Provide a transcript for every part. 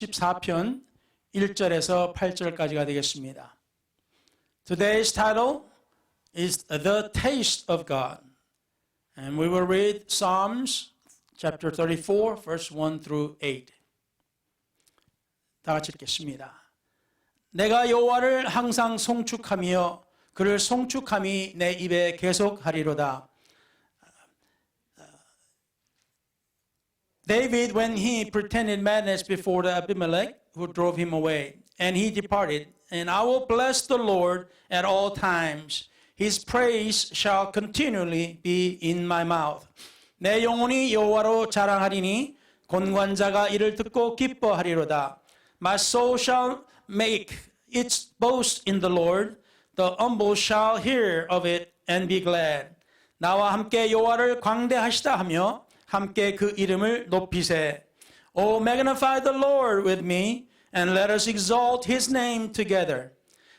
14편 1절에서 8절까지가 되겠습니다. Today's title is The Taste of God. And we will read Psalms chapter 34, verse 1 through 8. 다 같이 읽겠습니다. 내가 여호와를 항상 송축하며 그를 송축함이 내 입에 계속하리로다. David, when he pretended madness before the Abimelech, who drove him away, and he departed, and I will bless the Lord at all times. His praise shall continually be in my mouth. 내 영혼이 여호와로 자랑하리니 곤관자가 이를 듣고 기뻐하리로다. My soul shall make its boast in the Lord. The humble shall hear of it and be glad. 나와 함께 여호와를 광대하시다 하며 함께 그 이름을 높이세. O magnify the Lord with me, and let us exalt his name together.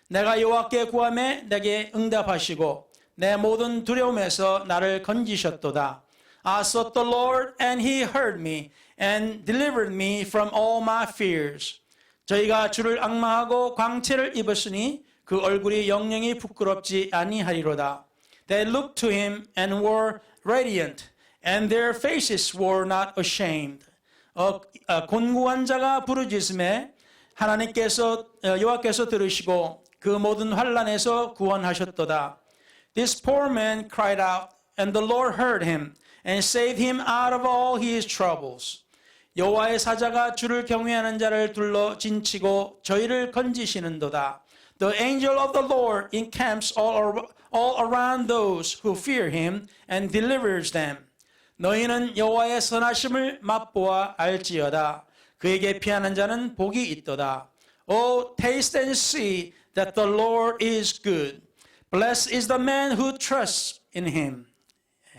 내가 여호와께 구하매 내게 응답하시고 내 모든 두려움에서 나를 건지셨도다. I sought the Lord, and he heard me, and delivered me from all my fears. 저희가 주를 앙망하고 광채를 입었으니 그 얼굴이 영영이 부끄럽지 아니하리로다. They looked to him and were radiant. And their faces were not ashamed. 곤고한 자가 부르짖음에 하나님께서 여호와께서 들으시고 그 모든 환난에서 구원하셨도다. This poor man cried out, and the Lord heard him, and saved him out of all his troubles. 여호와의 사자가 주를 경외하는 자를 둘러 진치고 저희를 건지시는도다. The angel of the Lord encamps all around those who fear him, and delivers them. 너희는 여호와의 선하심을 맛보아 알지어다. 그에게 피하는 자는 복이 있도다. Oh, taste and see that the Lord is good. Blessed is the man who trusts in him.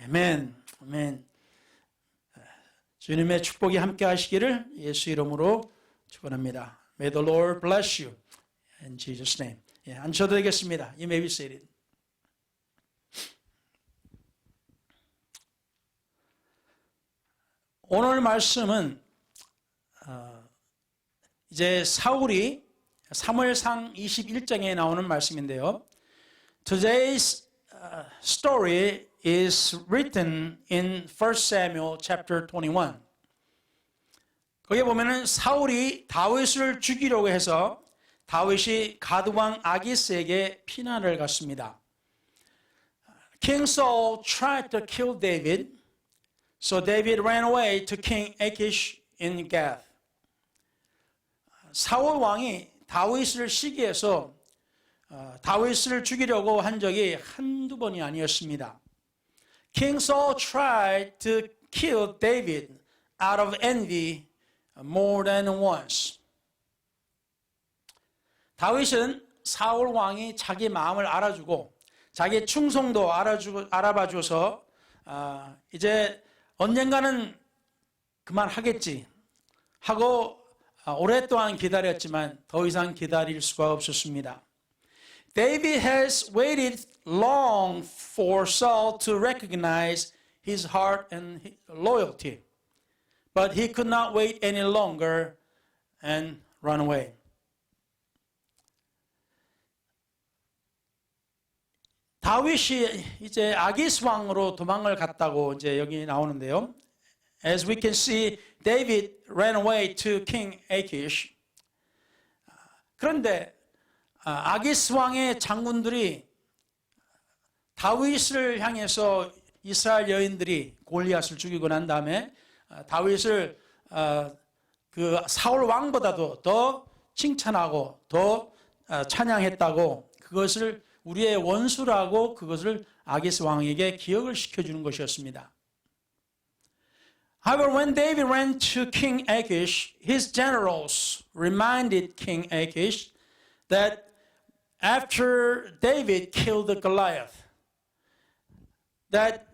아멘. 아멘. 주님의 축복이 함께 하시기를 예수 이름으로 축원합니다. May the Lord bless you. In Jesus' name. 예, 앉으셔도 되겠습니다. You may be seated. 오늘 말씀은 이제 사울이 사무엘상 21장에 나오는 말씀인데요. Today's story is written in 1 Samuel chapter 21. 거기에 보면은 사울이 다윗을 죽이려고 해서 다윗이 가드왕 아기스에게 피난을 갔습니다. King Saul tried to kill David. So David ran away to King Achish in Gath. 사울 왕이 다윗을 시기해서 다윗을 죽이려고 한 적이 한두 번이 아니었습니다. King Saul tried to kill David out of envy more than once. 다윗은 사울 왕이 자기 마음을 알아주고 자기 충성도 알아봐줘서 이제 언젠가는 그만하겠지 하고 오랫동안 기다렸지만 더 이상 기다릴 수가 없었습니다. David has waited long for Saul to recognize his heart and his loyalty. But he could not wait any longer and run away. 다윗이 이제 아기스 왕으로 도망을 갔다고 이제 여기 나오는데요. As we can see, David ran away to King Achish. 그런데 아기스 왕의 장군들이 다윗을 향해서 이스라엘 여인들이 골리앗을 죽이고 난 다음에 다윗을 그 사울 왕보다도 더 칭찬하고 더 찬양했다고 그것을 우리의 원수라고 그것을 아기스 왕에게 기억을 시켜주는 것이었습니다. However, when David ran to King Achish, his generals reminded King Achish that after David killed the Goliath, that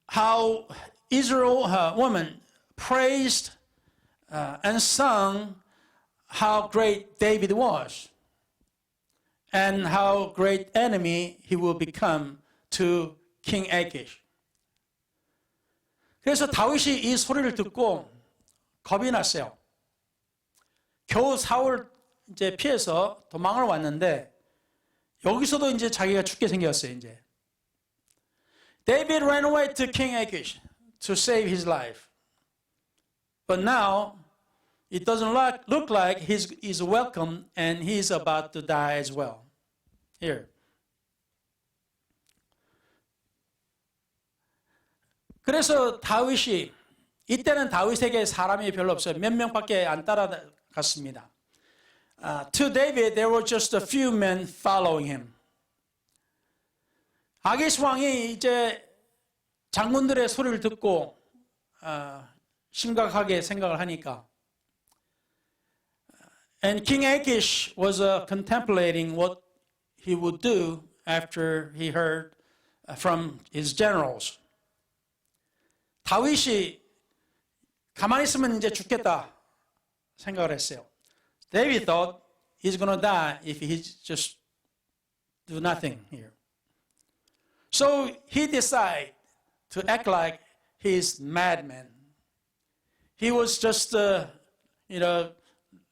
how Israel women praised and sung how great David was. And how great enemy he will become to King Achish. 그래서 다윗이 이 소리를 듣고 겁이 났어요. 겨우 사울 이제 피해서 도망을 왔는데 여기서도 이제 자기가 죽게 생겼어요. 이제 David ran away to King Achish to save his life. But now it doesn't look like he's welcome and he's about to die as well. Here. 그래서 다윗이 이때는 다윗에게 사람이 별로 없어요. 몇 명밖에 안 따라갔습니다. To David, there were just a few men following him. 아기스 왕이 이제 장군들의 소리를 듣고 심각하게 생각을 하니까 And King Achish was contemplating what he would do after he heard from his generals. 다윗이 가만히 있으면 이제 죽겠다 생각을 했어요. David thought he's going to die if he just do nothing here. So he decided to act like he's madman. He was just,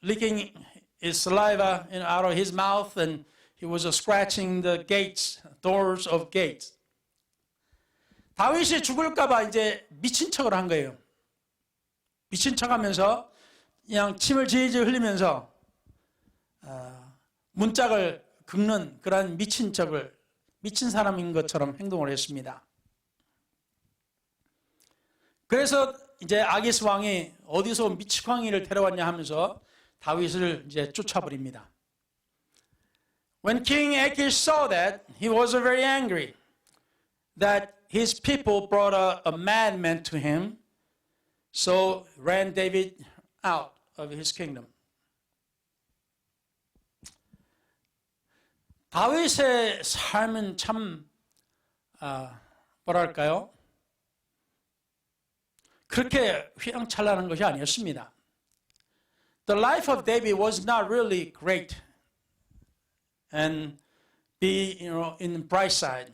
licking his saliva out of his mouth, and he was scratching the doors of gates. 다윗이 죽을까봐 이제 미친 척을 한 거예요. 미친 척하면서 그냥 침을 질질 흘리면서 문짝을 긁는 그런 미친 사람인 것처럼 행동을 했습니다. 그래서 이제 아기스 왕이 어디서 미치광이를 데려왔냐 하면서 다윗을 이제 쫓아버립니다. When King Achish saw that, he was very angry that his people brought a madman to him, so ran David out of his kingdom. 다윗의 삶은 참 뭐랄까요? 그렇게 휘황찬란한 것이 아니었습니다. The life of David was not really great and be, in the bright side,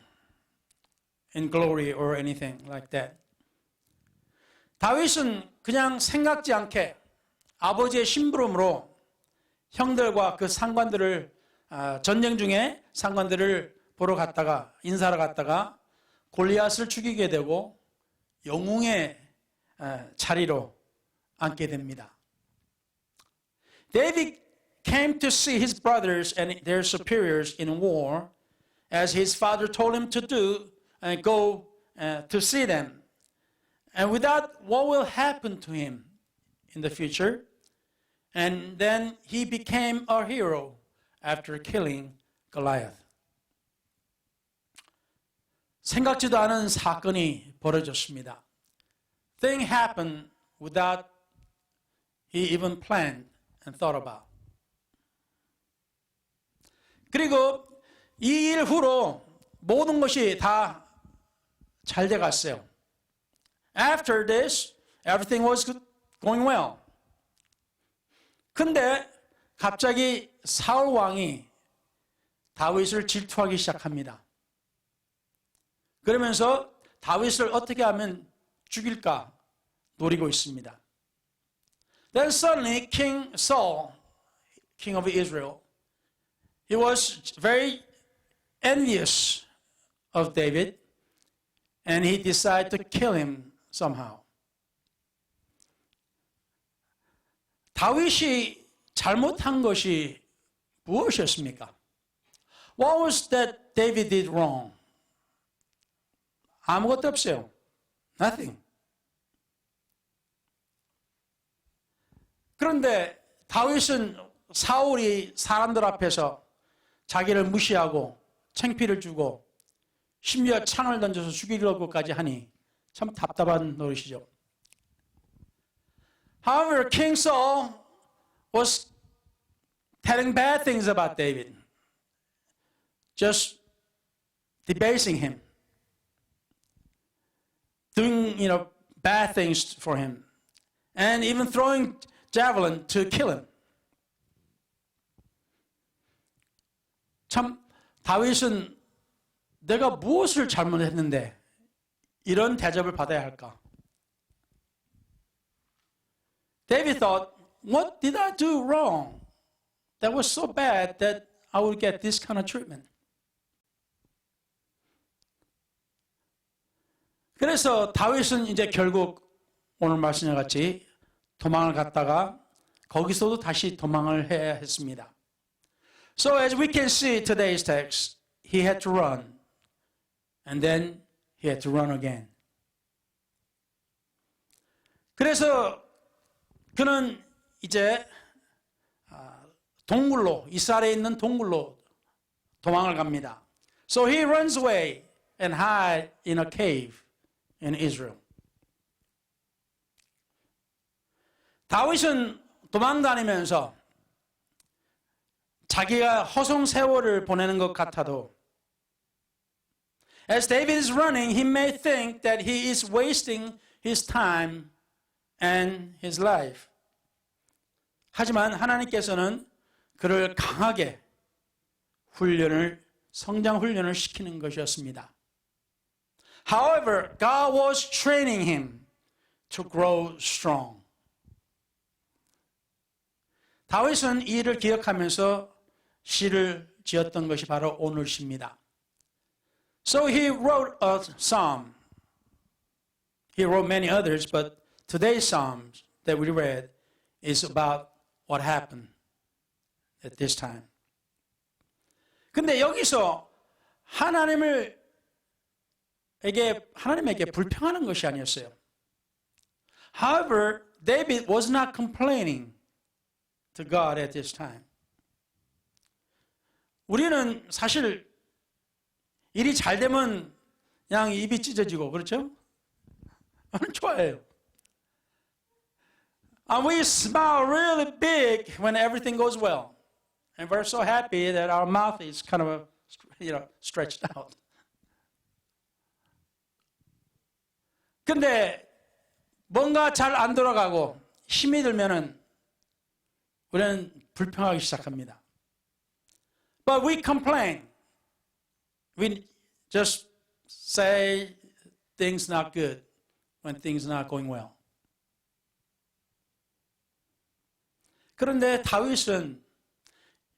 in glory or anything like that. 다윗은 그냥 생각지 않게 아버지의 심부름으로 형들과 그 상관들을 전쟁 중에 상관들을 보러 갔다가 인사하러 갔다가 골리앗을 죽이게 되고 영웅의 자리로 앉게 됩니다. David came to see his brothers and their superiors in war, as his father told him to do, and go to see them. And without what will happen to him in the future, and then he became a hero after killing Goliath. 생각지도 않은 사건이 벌어졌습니다. Thing happened without he even planned and thought about. 그리고 이 일 후로 모든 것이 다 잘 돼 갔어요. After this, everything was going well. 근데 갑자기 사울 왕이 다윗을 질투하기 시작합니다. 그러면서 다윗을 어떻게 하면 죽일까 노리고 있습니다. Then suddenly King Saul, king of Israel, he was very envious of David, and he decided to kill him somehow. 다윗이 잘못한 것이 무엇이었습니까? What was that David did wrong? 아무것도 없어요. Nothing. 그런데 다윗은 사울이 사람들 앞에서 자기를 무시하고 창피를 주고 심지어 창을 던져서 죽이려고까지 하니 참 답답한 노릇이죠. However, King Saul was telling bad things about David, just debasing him, doing bad things for him, and even throwing javelin to kill him. 참 다윗은 내가 무엇을 잘못했는데 이런 대접을 받아야 할까? David thought, what did I do wrong that was so bad that I would get this kind of treatment? 그래서 다윗은 이제 결국 오늘 말씀과 같이 도망을 갔다가 거기서도 다시 도망을 해야 했습니다. So as we can see today's text, he had to run. And then he had to run again. 그래서 그는 이제 동굴로, 이스라엘에 있는 동굴로 도망을 갑니다. So he runs away and hides in a cave in Israel. 다윗은 도망다니면서 자기가 허송세월을 보내는 것 같아도 as David is running, he may think that he is wasting his time and his life. 하지만 하나님께서는 그를 강하게 성장 훈련을 시키는 것이었습니다. However, God was training him to grow strong. 다윗은 이 일을 기억하면서 시를 지었던 것이 바로 오늘 시입니다. So he wrote a psalm. He wrote many others, but today's psalm that we read is about what happened at this time. 근데 여기서 하나님에게 불평하는 것이 아니었어요. However, David was not complaining to God at this time. 우리는 사실 일이 잘 되면 그냥 입이 찢어지고 그렇죠? 좋아해요. And we smile really big when everything goes well. And we're so happy that our mouth is kind of, stretched out. 근데 뭔가 잘 안 돌아가고 힘이 들면은 우리는 불평하기 시작합니다. But we complain. We just say things not good when things not going well. 그런데 다윗은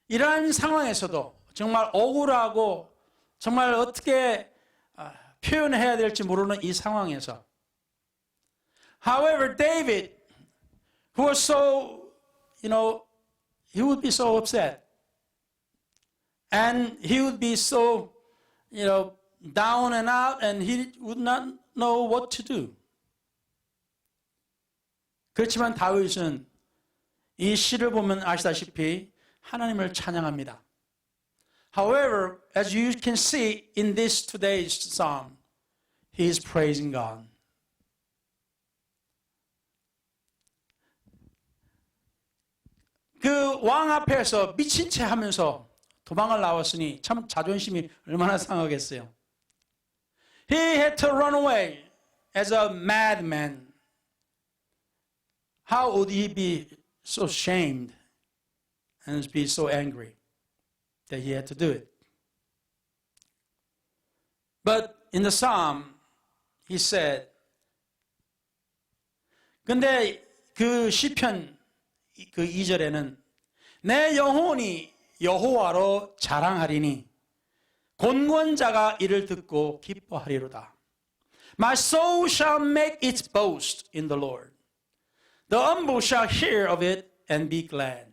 이러한 상황에서도 정말 억울하고 정말 어떻게 표현해야 될지 모르는 이 상황에서 However, David, who was so, he would be so upset. And he would be so, down and out, and he would not know what to do. 그렇지만 다윗은 이 시를 보면 아시다시피 하나님을 찬양합니다. However, as you can see in this today's psalm, he is praising God. 그 왕 앞에서 미친 채 하면서 도망을 나왔으니 참 자존심이 얼마나 상하겠어요. He had to run away as a madman. How would he be so ashamed and be so angry that he had to do it? But in the psalm, he said, 근데 그 시편 그 2절에는 내 영혼이 여호와로 자랑하리니 곤곤자가 이를 듣고 기뻐하리로다. My soul shall make its boast in the Lord. The humble shall hear of it and be glad.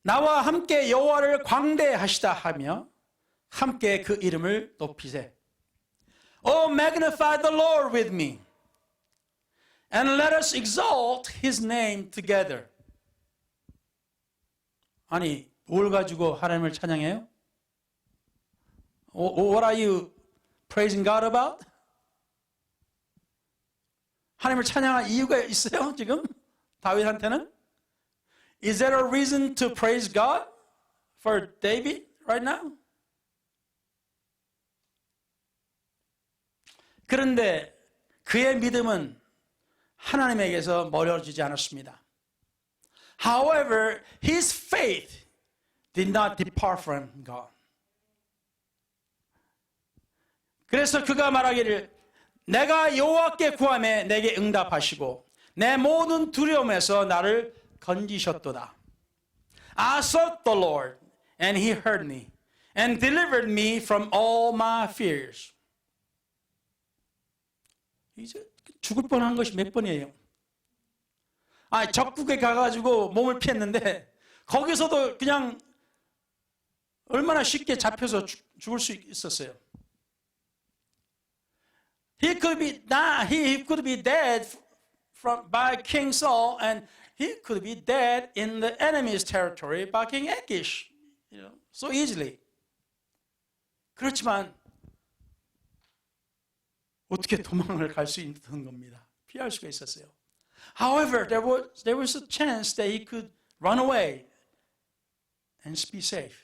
나와 함께 여호와를 광대하시다 하며 함께 그 이름을 높이세. Oh, magnify the Lord with me. And let us exalt his name together. 아니, 뭘 가지고 하나님을 찬양해요? What are you praising God about? 하나님을 찬양할 이유가 있어요, 지금? 다윗한테는? Is there a reason to praise God for David right now? 그런데 그의 믿음은 하나님에게서 멀어지지 않았습니다. However, his faith did not depart from God. 그래서 그가 말하기를 내가 여호와께 구하매 내게 응답하시고 내 모든 두려움에서 나를 건지셨도다. I sought the Lord, and He heard me, and delivered me from all my fears. 이제 죽을 뻔한 것이 몇 번이에요? 적국에 가가지고 몸을 피했는데 거기서도 그냥 얼마나 쉽게 잡혀서 죽을 수 있었어요. He could be dead by King Saul, and he could be dead in the enemy's territory by King Achish, so easily. 그렇지만 어떻게 도망을 갈 수 있는 겁니다. 피할 수가 있었어요. However, there was a chance that he could run away and be safe.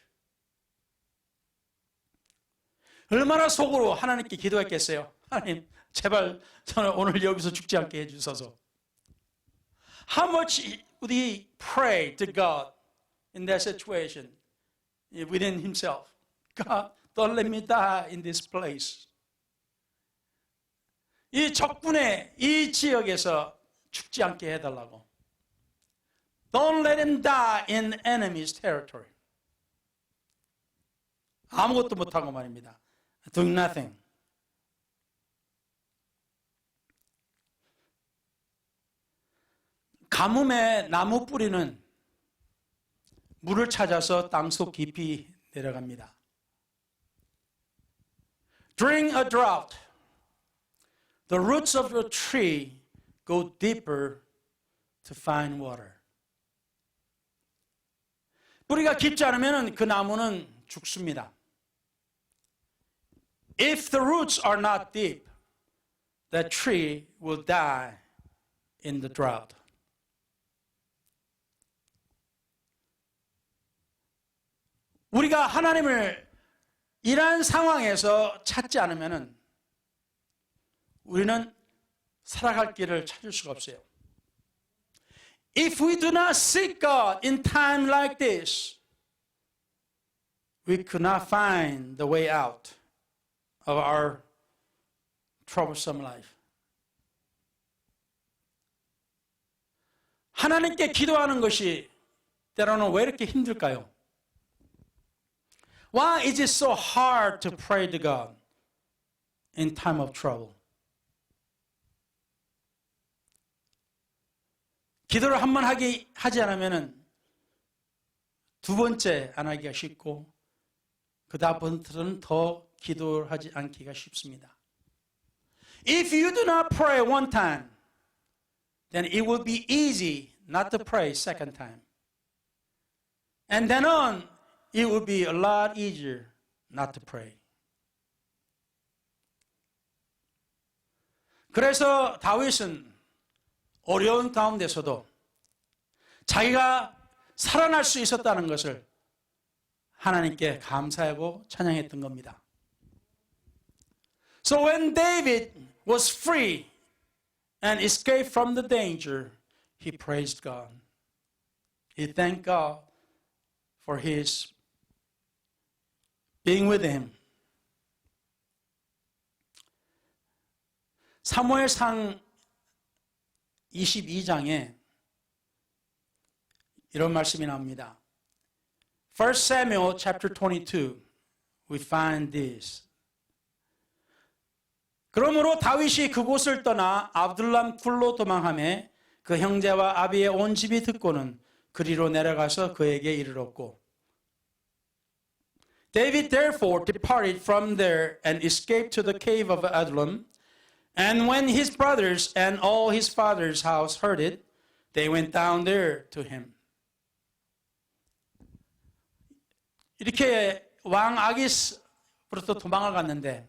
얼마나 속으로 하나님께 기도했겠어요. 하나님, 제발 저는 오늘 여기서 죽지 않게 해주소서. How much would he pray to God in that situation within himself? God, don't let me die in this place. 이 적군의 이 지역에서 죽지 않게 해달라고. Don't let him die in enemy's territory. 아무것도 못하고 말입니다. Doing nothing. 가뭄의 나무 뿌리는 물을 찾아서 땅속 깊이 내려갑니다. During a drought, the roots of a tree go deeper to find water. 뿌리가 깊지 않으면 그 나무는 죽습니다. If the roots are not deep, that tree will die in the drought. 우리가 하나님을 이러한 상황에서 찾지 않으면 우리는 살아갈 길을 찾을 수가 없어요. If we do not seek God in time like this, we could not find the way out of our troublesome life. 하나님께 기도하는 것이 때로는 왜 이렇게 힘들까요? Why is it so hard to pray to God in time of trouble? 기도를 한 번 하지 않으면 두 번째 안 하기가 쉽고 그 다음부터는 더 기도를 하지 않기가 쉽습니다. If you do not pray one time, then it will be easy not to pray second time. And then on, it will be a lot easier not to pray. 그래서 다윗은 어려운 가운데서도 자기가 살아날 수 있었다는 것을 하나님께 감사하고 찬양했던 겁니다. So when David was free and escaped from the danger, he praised God. He thanked God for his being with him. 사무엘상 22장에 이런 말씀이 나옵니다. 1 Samuel chapter 22, we find this. 그러므로 다윗이 그곳을 떠나 압둘람 굴로 도망하매 그 형제와 아비의 온 집이 듣고는 그리로 내려가서 그에게 이르렀고 David therefore departed from there and escaped to the cave of Adullam. And when his brothers and all his father's house heard it, they went down there to him. 이렇게 왕 아기스부터 도망을 갔는데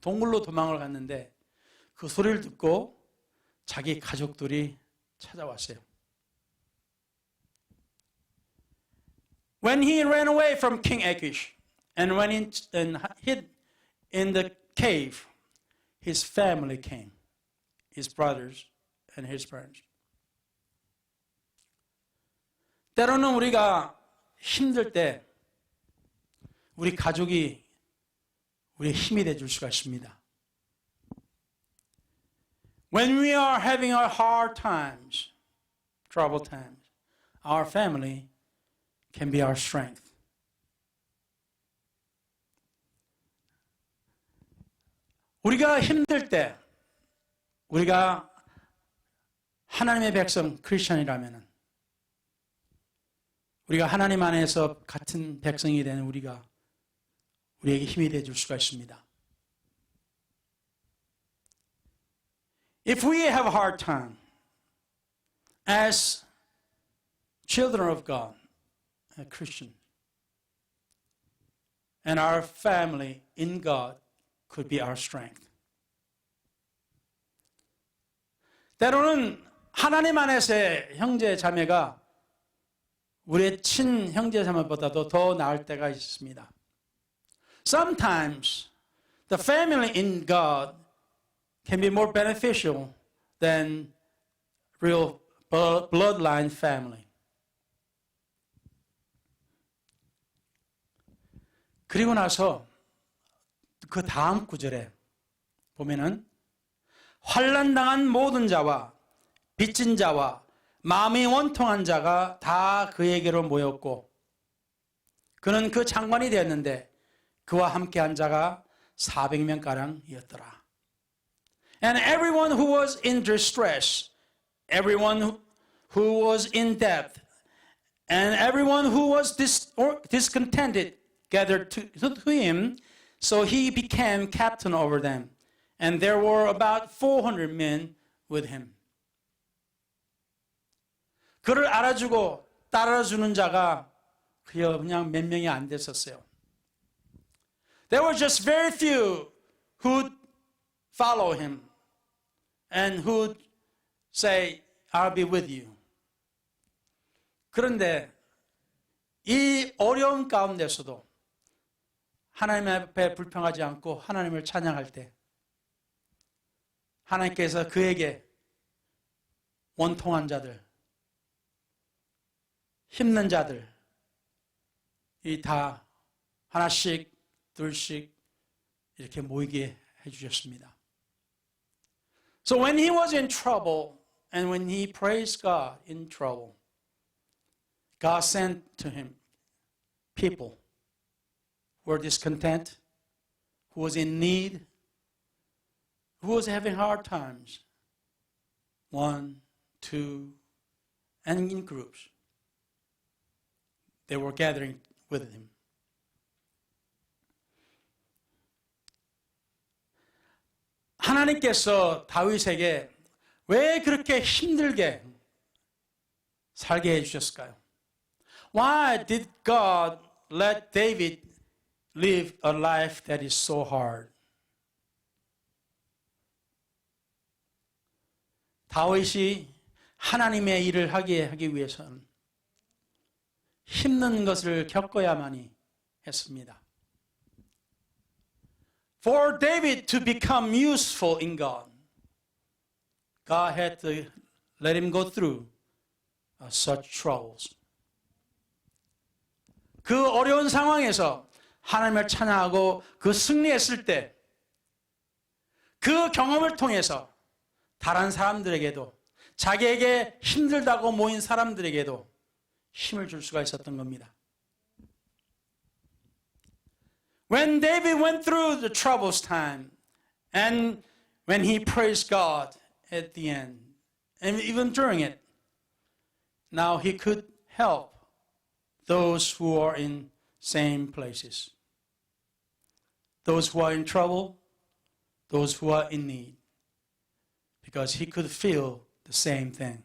동굴로 도망을 갔는데 그 소리를 듣고 자기 가족들이 찾아왔어요. When he ran away from King Achish and went and hid in the cave, his family came, his brothers and his parents. 때로는 우리가 힘들 때 우리 가족이 우리의 힘이 되줄 수가 있습니다. When we are having our hard times, troubled times, our family can be our strength. 우리가 힘들 때, 우리가 하나님의 백성, 크리스천이라면, 우리가 하나님 안에서 같은 백성이 되는 우리에게 힘이 되어줄 수가 있습니다. If we have a hard time as children of God, a Christian, and our family in God could be our strength. 때로는 하나님 안에서의 형제 자매가 우리의 친 형제 자매보다도 더 나을 때가 있습니다. Sometimes the family in God can be more beneficial than real bloodline family. 그리고 나서 그 다음 구절에 보면은 환난당한 모든 자와 빚진 자와 마음이 원통한 자가 다 그에게로 모였고 그는 그 장관이 되었는데 그와 함께한 자가 400명가량이었더라. And everyone who was in distress, everyone who was in debt, and everyone who was discontented gathered to him, so he became captain over them. And there were about 400 men with him. 그를 알아주고 따라주는 자가 그냥 몇 명이 안 됐었어요. There were just very few who follow him and who say, I'll be with you. 그런데 이 어려운 가운데서도 하나님 앞에 불평하지 않고 하나님을 찬양할 때 하나님께서 그에게 원통한 자들, 힘든 자들, 이 다 하나씩, 둘씩 이렇게 모이게 해주셨습니다. So when he was in trouble and when he praised God in trouble, God sent to him people who were discontent, who was in need, who was having hard times. 1, 2, and in groups. They were gathering with him. 하나님께서 다윗에게 왜 그렇게 힘들게 살게 해주셨을까요? Why did God let David live a life that is so hard? 다윗이 하나님의 일을 하기 위해서는 힘든 것을 겪어야만이 했습니다. For David to become useful in God, God had to let him go through such troubles. 그 어려운 상황에서 하나님을 찬양하고 그 승리했을 때 그 경험을 통해서 다른 사람들에게도 자기에게 힘들다고 모인 사람들에게도 힘을 줄 수가 있었던 겁니다. When David went through the troublous time and when he praised God at the end and even during it, now he could help those who are in same places. Those who are in trouble, those who are in need. Because he could feel the same thing.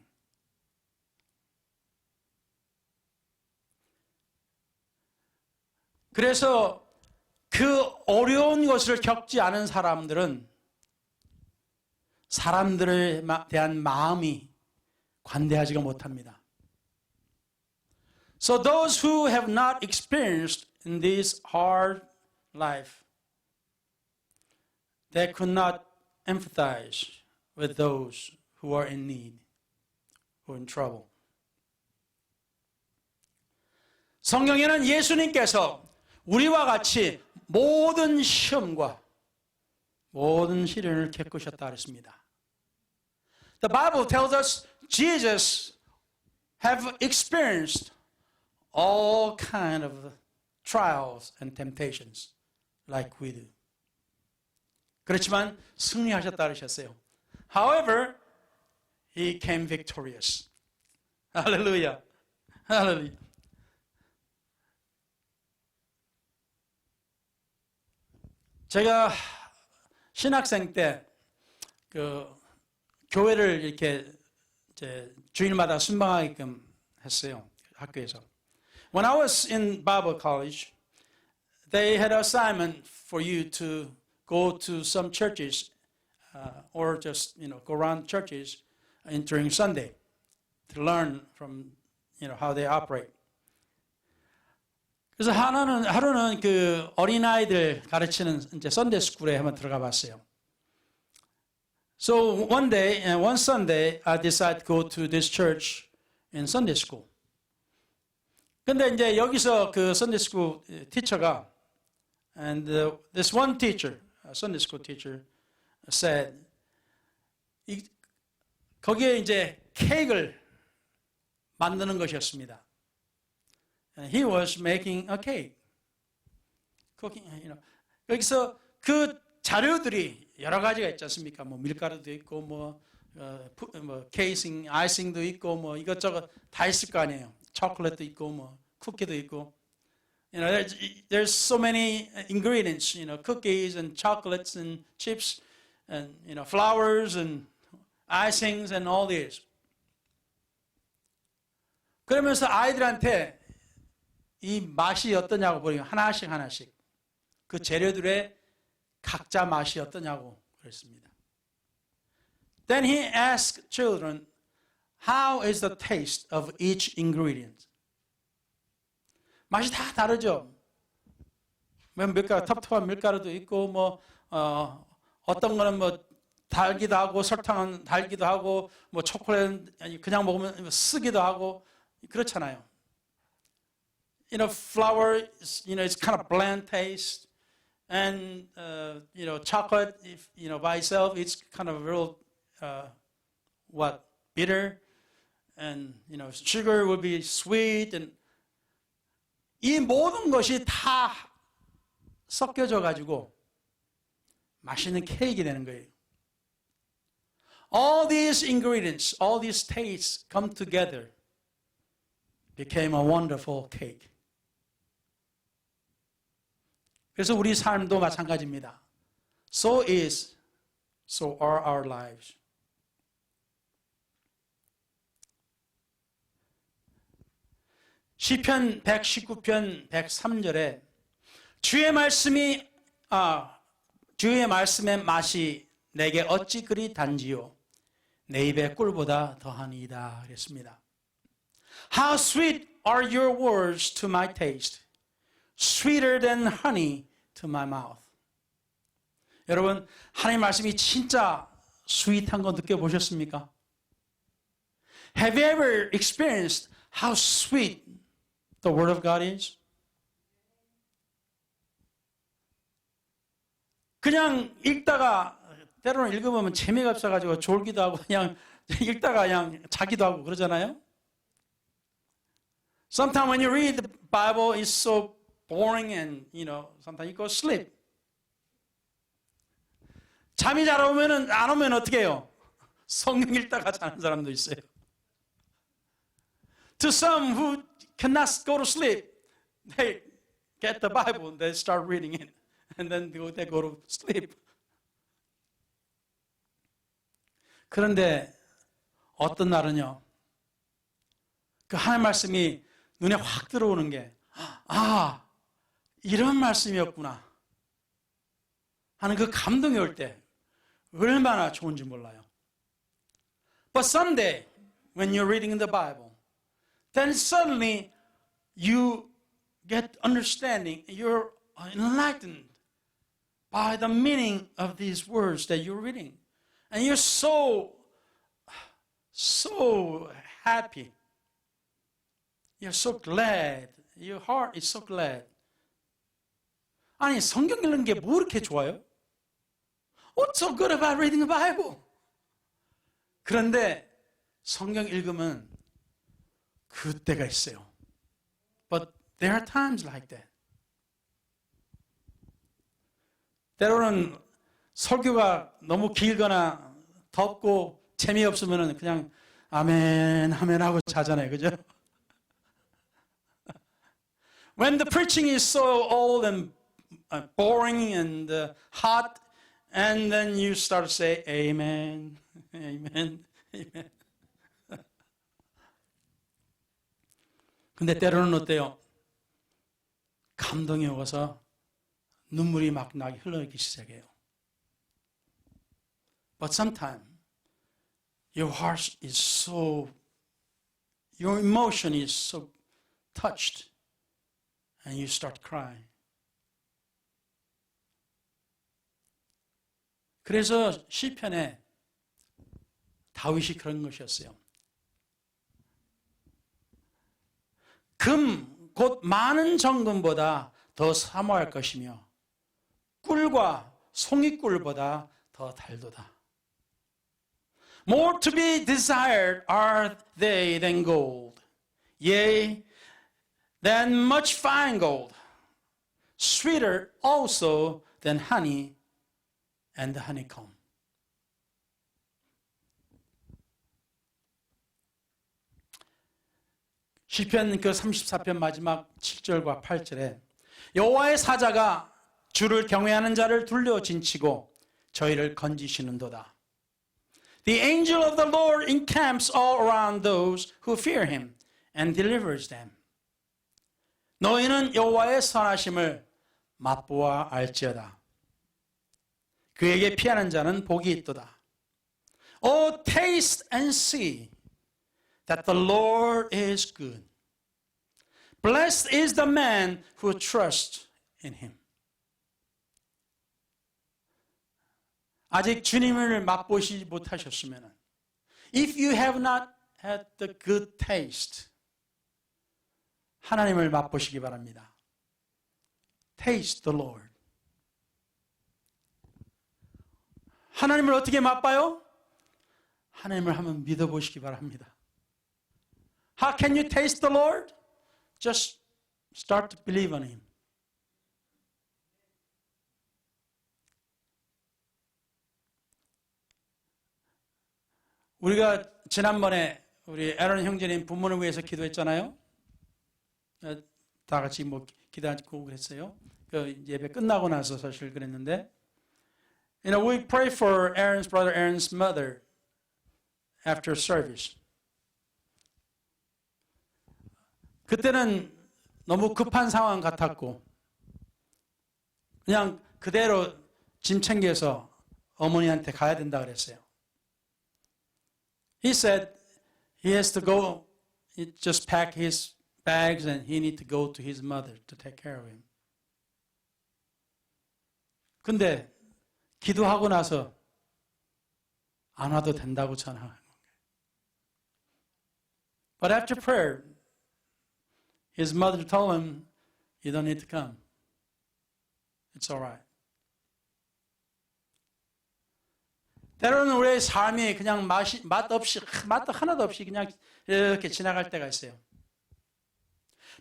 그래서 그 어려운 것을 겪지 않은 사람들은 사람들에 대한 마음이 관대하지가 못합니다. So those who have not experienced in this hard life, they could not empathize with those who are in need, who are in trouble. 성경에는 예수님께서 우리와 같이 모든 시험과 모든 시련을 겪으셨다 그랬습니다. The Bible tells us Jesus have experienced all kind of trials and temptations like we do. 그렇지만 승리하셨다 그러셨어요. However, he came victorious. Hallelujah. Hallelujah. 제가 신학생 때 그 교회를 이렇게 이제 주일마다 순방하게끔 했어요. 학교에서. When I was in Bible college, they had an assignment for you to go to some churches or just, go around churches during Sunday to learn from, how they operate. 그래서 하루는 그 어린아이들 가르치는 이제 썬데이 스쿨에 한번 들어가 봤어요. So one Sunday, I decided to go to this church in Sunday school. 근데 이제 여기서 그 Sunday school teacher가, and this one teacher, a Sunday school teacher, said, 거기에 이제 케이크를 만드는 것이었습니다. And he was making a cake. Cooking, 여기서 그 자료들이 여러 가지가 있지 않습니까? 뭐 밀가루도 있고, 케이싱, 아이싱도 있고, 뭐 이것저것 다 있을 거 아니에요. 초콜릿도 있고, 뭐 쿠키도 있고. There's so many ingredients, cookies and chocolates and chips and, flowers and icings and all this. 그러면서 아이들한테 이 맛이 어떠냐고 보니까 하나씩 그 재료들의 각자 맛이 어떠냐고 그랬습니다. Then he asked children, how is the taste of each ingredient? 맛이 다 다르죠. 밀가루, 텁텁한 밀가루도 있고, 어떤 거는 달기도 하고, 설탕은 달기도 하고, 초콜릿 그냥 먹으면 쓰기도 하고, 그렇잖아요. Flour, it's kind of bland taste. And, chocolate, if, by itself, it's kind of real, bitter. And, sugar will be sweet. And 이 모든 것이 다 섞여져 가지고 맛있는 케이크가 되는 거예요. All these ingredients, all these tastes come together, became a wonderful cake. 그래서 우리 삶도 마찬가지입니다. So are our lives. 시편 119편 103절에 주의 말씀의 맛이 내게 어찌 그리 단지요 내 입의 꿀보다 더하니이다 그랬습니다. How sweet are your words to my taste, sweeter than honey to my mouth. 여러분, 하나님 말씀이 진짜 스윗한 거 느껴보셨습니까? Have you ever experienced how sweet the Word of God is? 그냥 읽다가 때로는 읽으면 재미가 없어가지고 졸기도 하고 그냥 읽다가 그냥 자기도 하고 그러잖아요. Sometimes when you read the Bible, it's so boring and, sometimes you go sleep. 잠이 잘 안 오면 어떻게 해요? 성경 읽다가 자는 사람도 있어요. To some who cannot go to sleep, they get the Bible and they start reading it. And then they go to sleep. 그런데 어떤 날은요, 그 하나님 말씀이 눈에 확 들어오는 게, 이런 말씀이었구나 하는 그 감동이 올 때 얼마나 좋은지 몰라요. But someday, when you're reading the Bible, then suddenly you get understanding, you're enlightened by the meaning of these words that you're reading. And you're so happy. You're so glad. Your heart is so glad. 아니, 성경 읽는 게 뭐 이렇게 좋아요? What's so good about reading the Bible? 그런데 성경 읽으면 그때가 있어요. But there are times like that. 때로는 설교가 너무 길거나 덥고 재미없으면 그냥 아멘, 아멘 하고 자잖아요. 그죠? When the preaching is so old and boring and hot, and then you start to say amen, amen, amen. 근데 때로는 어때요? 감동이 오서 눈물이 막 나게 흘러가기 시작해요. But sometimes your heart is so, your emotion is so touched, and you start crying. 그래서 시편에 다윗이 그런 것이었어요. 금, 곧 많은 정금보다 더 사모할 것이며 꿀과 송이꿀보다 더 달도다. More to be desired are they than gold, yea, than much fine gold, sweeter also than honey and the honeycomb. 시편 그 34편 마지막 7절과 8절에 여호와의 사자가 주를 경외하는 자를 둘러 진치고 저희를 건지시는도다. The angel of the Lord encamps all around those who fear him and delivers them. 너희는 여호와의 선하심을 맛보아 알지어다. 그에게 피하는 자는 복이 있도다. Oh, taste and see that the Lord is good. Blessed is the man who trusts in him. 아직 주님을 맛보시지 못하셨으면, if you have not had the good taste, 하나님을 맛보시기 바랍니다. Taste the Lord. 하나님을 어떻게 맛봐요? 하나님을 한번 믿어보시기 바랍니다. How can you taste the Lord? Just start to believe on Him. 우리가 지난번에 우리 에런 형제님 부모를 위해서 기도했잖아요. 다 같이 뭐 기도하고 그랬어요. 그 예배 끝나고 나서 사실 그랬는데, you know, we pray for Aaron's brother Aaron's mother after service. 그때는 너무 급한 상황 같았고 그냥 그대로 짐 챙겨서 어머니한테 가야 된다 그랬어요. He said he has to go, he just pack his bags and he need to go to his mother to take care of him. 근데 기도하고 나서 안 와도 된다고 전화한 거예요. But after prayer, his mother told him, you don't need to come. It's all right. 때로는 우리의 삶이 그냥 맛 하나도 없이 그냥 이렇게 지나갈 때가 있어요.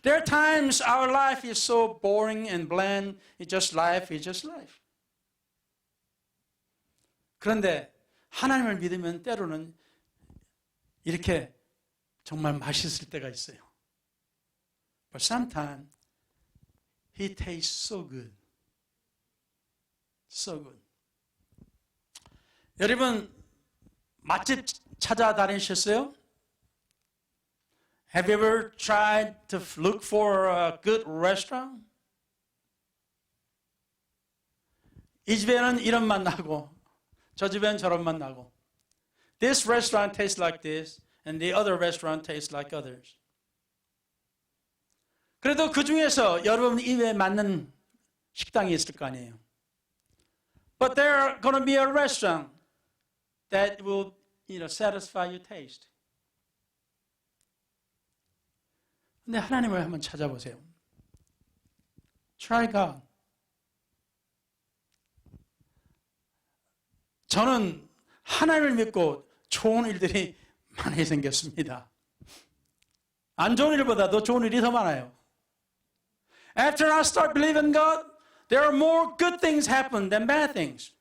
There are times our life is so boring and bland. It's just life, it's just life. 그런데 하나님을 믿으면 때로는 이렇게 정말 맛있을 때가 있어요. But sometimes He tastes so good. So good. 여러분 맛집 찾아다니셨어요? Have you ever tried to look for a good restaurant? 이 집에는 이런 맛 나고 저 집에는 저런 맛 나고 This restaurant tastes like this and the other restaurant tastes like others. 그래도 그 중에서 여러분 입에 맞는 식당이 있을 거 아니에요. But there going to be a restaurant that will, satisfy your taste. 근데 하나님을 한번 찾아보세요. Try God. 저는 하나님을 믿고 좋은 일들이 많이 생겼습니다. 안 좋은 일보다도 좋은 일이 더 많아요. After I start believing God, there are more good things happen than bad things.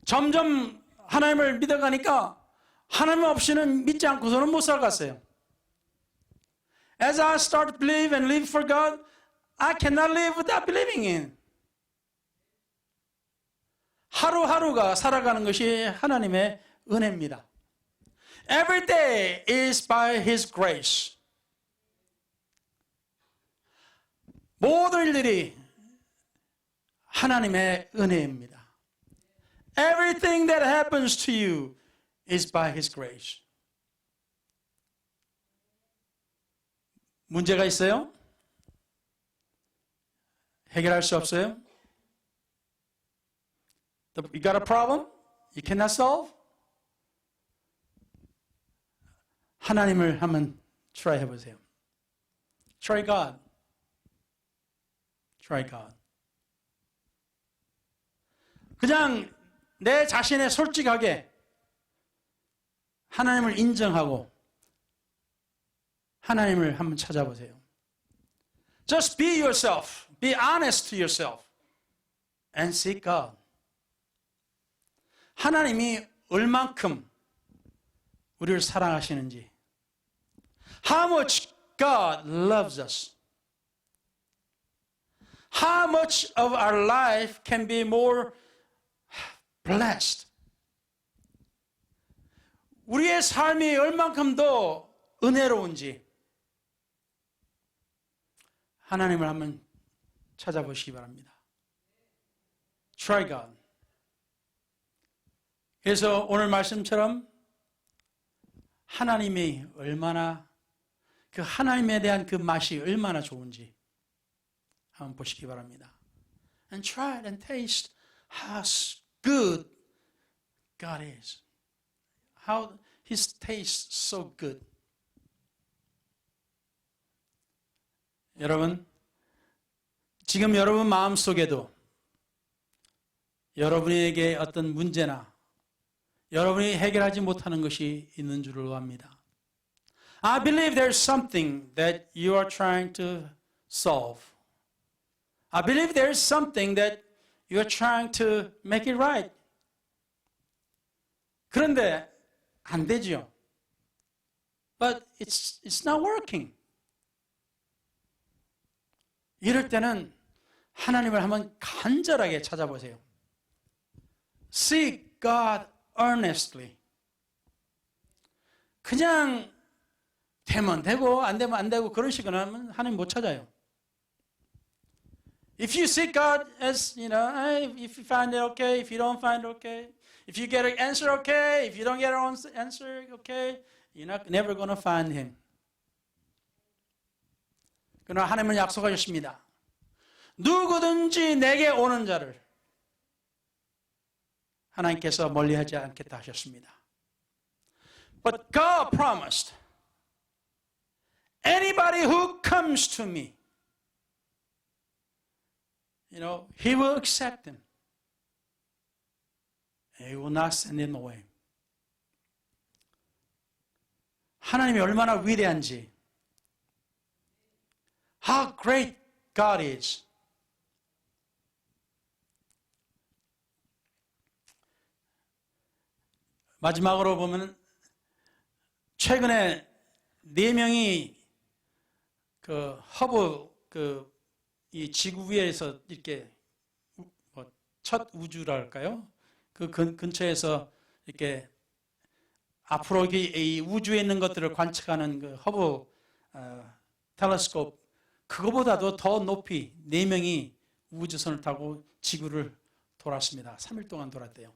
점점 하나님을 믿어가니까 하나님 없이는 믿지 않고서는 못 살겠어요. As I start to believe and live for God, I cannot live without believing in. 하루하루가 살아가는 것이 하나님의 은혜입니다. Every day is by His grace. 모든 일들이 하나님의 은혜입니다. Everything that happens to you is by His grace. 문제가 있어요? 해결할 수 없어요? You got a problem? You cannot solve? 하나님을 한번 try 해보세요. Try God. Try God. 그냥 내 자신에 솔직하게 하나님을 인정하고 하나님을 한번 찾아보세요. Just be yourself. Be honest to yourself. And seek God. 하나님이 얼만큼 우리를 사랑하시는지. How much God loves us. How much of our life can be more blessed. 우리의 삶이 얼만큼 더 은혜로운지 하나님을 한번 찾아보시기 바랍니다. Try God. 그래서 오늘 말씀처럼 하나님이 얼마나 그 하나님에 대한 그 맛이 얼마나 좋은지 한번 보시기 바랍니다. And try it and taste how good God is. How His taste so good. 여러분, 지금 여러분 마음속에도 여러분에게 어떤 문제나 여러분이 해결하지 못하는 것이 있는 줄로 압니다. I believe there's something that you are trying to solve. I believe there's something that you are trying to make it right. 그런데 안 되죠. But it's not working. 이럴 때는 하나님을 한번 간절하게 찾아보세요. Seek God earnestly. 그냥 되면 되고 안 되면 안 되고 그런 식으로 하면 하나님 못 찾아요. If you seek God as, if you find it okay, if you don't find it okay, if you get an answer okay, if you don't get an answer okay, you're never going to find Him. 그러나 하나님은 약속하셨습니다. 누구든지 내게 오는 자를 하나님께서 멀리하지 않겠다 하셨습니다. But God promised, anybody who comes to me, He will accept him. He will not send him away. 하나님이 얼마나 위대한지, how great God is. 마지막으로 보면 최근에 4명이 그 허브 이 지구 위에서 이렇게 첫 우주랄까요? 그 근처에서 이렇게 앞으로 이 우주에 있는 것들을 관측하는 그 허브 텔레스코프, 그거보다도 더 높이 4명이 우주선을 타고 지구를 돌았습니다. 3일 동안 돌았대요.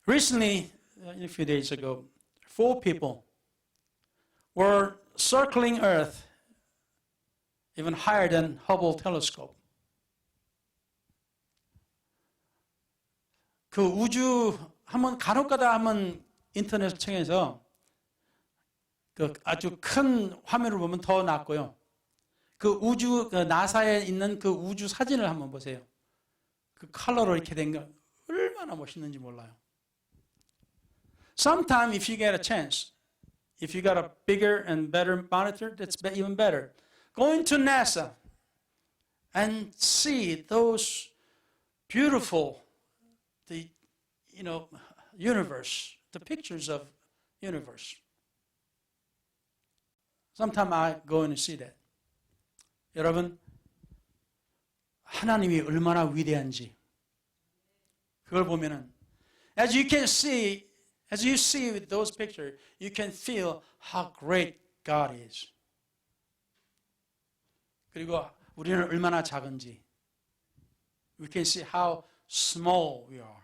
Recently, a few days ago, 4 people were circling Earth even higher than Hubble telescope. 그 우주 한번 간혹가다 한번 인터넷을 통해서 그 아주 큰 화면을 보면 더 낫고요. 그 우주 나사에 있는 그 우주 사진을 한번 보세요. 그 컬러로 이렇게 된 거 얼마나 멋있는지 몰라요. Sometime if you get a chance, if you got a bigger and better monitor, that's even better. Go into NASA and see those beautiful, universe, the pictures of universe. Sometime I go and see that. 여러분, 하나님이 얼마나 위대한지 그걸 보면은 as you see with those pictures, you can feel how great God is. 그리고 우리는 얼마나 작은지 we can see how small we are.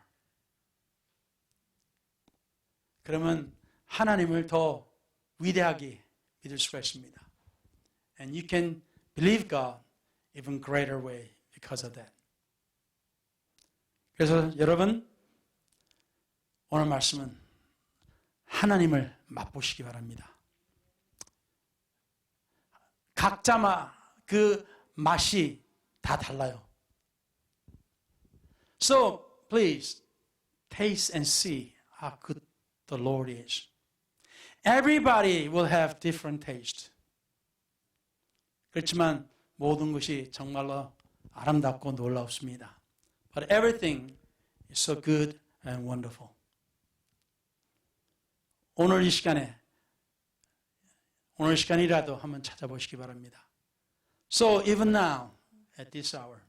그러면 하나님을 더 위대하게 믿을 수가 있습니다. And you can believe God even greater way because of that. 그래서 여러분 오늘 말씀은 하나님을 맛보시기 바랍니다. 각자마 그 맛이 다 달라요. So please taste and see how good the Lord is. Everybody will have different taste. 그렇지만 모든 것이 정말로 아름답고 놀랍습니다. But everything is so good and wonderful. 오늘 이 시간이라도 한번 찾아보시기 바랍니다. So even now, at this hour,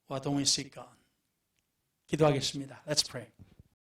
why don't we seek God? 기도하겠습니다. Let's pray.